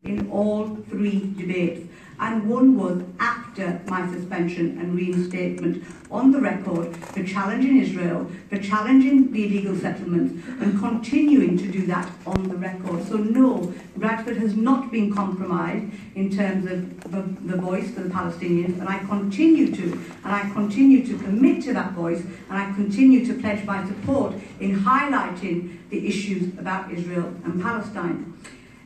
in all three debates, and one was after my suspension and reinstatement on the record for challenging Israel, for challenging the illegal settlements, and continuing to do that on the record. So no, Bradford has not been compromised in terms of the voice for the Palestinians, and I continue to commit to that voice, and I continue to pledge my support in highlighting the issues about Israel and Palestine.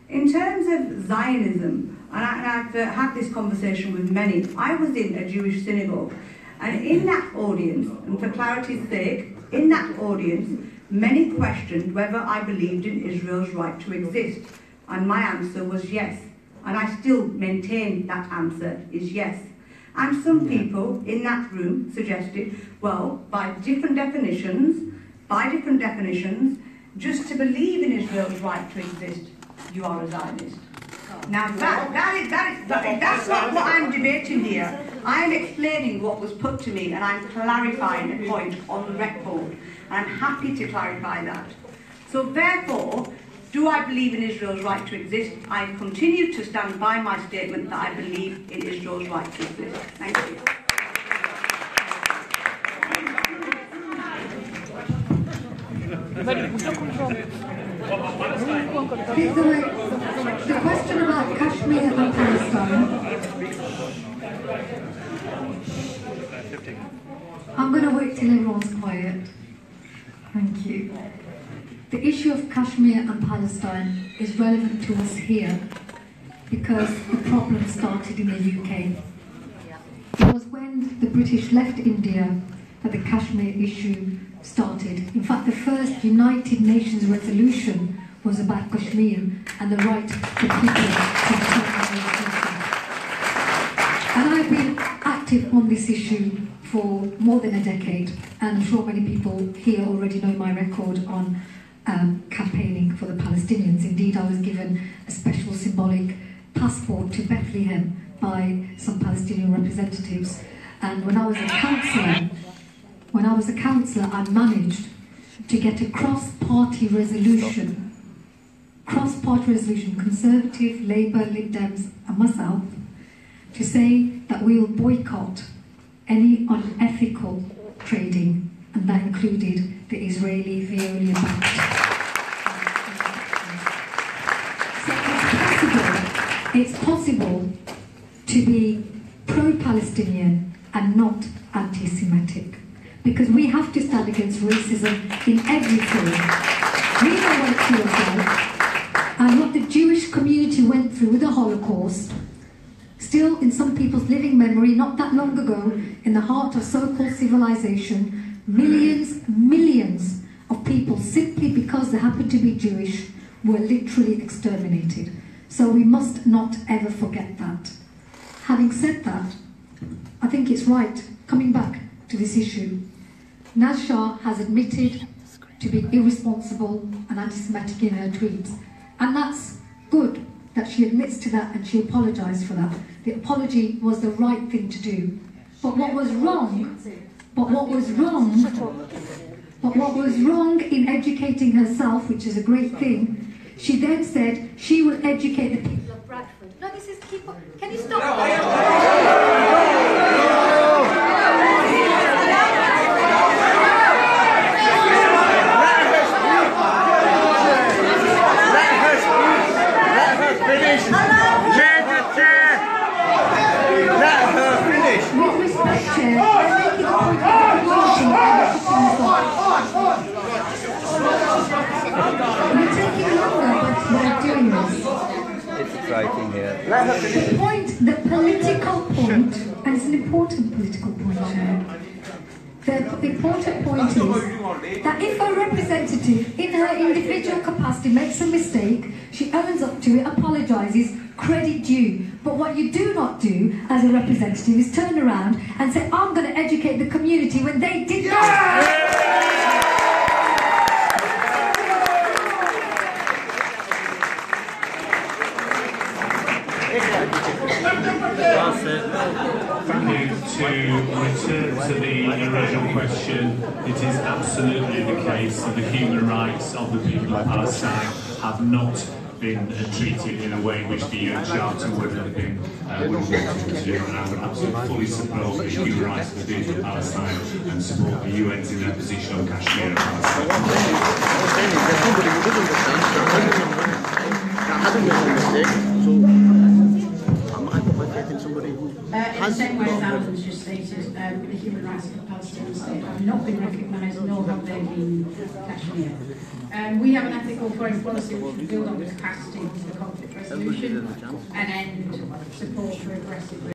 In terms of Zionism, and I've had this conversation with many, I was in a Jewish synagogue, and in that audience, and for clarity's sake, in that audience, many questioned whether I believed in Israel's right to exist, and my answer was yes, and I still maintain that answer is yes. And some people in that room suggested, well, by different definitions, just to believe in Israel's right to exist, you are a Zionist. Now that's not what I'm debating here. I'm explaining what was put to me, and I'm clarifying a point on the record. And I'm happy to clarify that. So therefore, do I believe in Israel's right to exist? I continue to stand by my statement that I believe in Israel's right to exist. Thank you. The question about Kashmir and Palestine, I'm going to wait till everyone's quiet. Thank you. The issue of Kashmir and Palestine is relevant to us here because the problem started in the UK. It was when the British left India that the Kashmir issue started. In fact, the first United Nations resolution was about Kashmir and the right for people to determine their future. And I've been active on this issue for more than a decade, and I'm sure many people here already know my record on campaigning for the Palestinians. Indeed, I was given a special symbolic passport to Bethlehem by some Palestinian representatives. And when I was a councillor, I managed to get a cross-party resolution, Conservative, Labour, Lib Dems and myself, to say that we will boycott any unethical trading, and that included the Israeli Veolia-backed. So it's possible to be pro-Palestinian and not anti-Semitic, because we have to stand against racism in every form. We know what it feels like, and what the Jewish community went through with the Holocaust, still in some people's living memory, not that long ago, in the heart of so-called civilization, millions of people, simply because they happened to be Jewish, were literally exterminated. So we must not ever forget that. Having said that, I think it's right, coming back to this issue, Naz Shah has admitted to be irresponsible and anti-Semitic in her tweets. And that's good that she admits to that and she apologised for that. The apology was the right thing to do. But what was wrong in educating herself, which is a great thing, she then said she will educate the people of Bradford. No, this is keep on. Can you stop? The political point, and it's an important political point, Chair. The important point is that if a representative in her individual capacity makes a mistake, she owns up to it, apologises, credit due. But what you do not do as a representative is turn around and say, I'm going to educate the community when they did not. To return to the original question, it is absolutely the case that the human rights of the people of Palestine have not been treated in a way which the UN Charter would have wanted to do, and I would absolutely fully support the human rights of the people of Palestine and support the UN's in their position on Kashmir and Palestine. In the same way as Alan's just stated, the human rights of the Palestinian state have not been recognised, nor have they been Kashmir. We have an ethical foreign policy which will build on the capacity for conflict resolution and end support for aggressive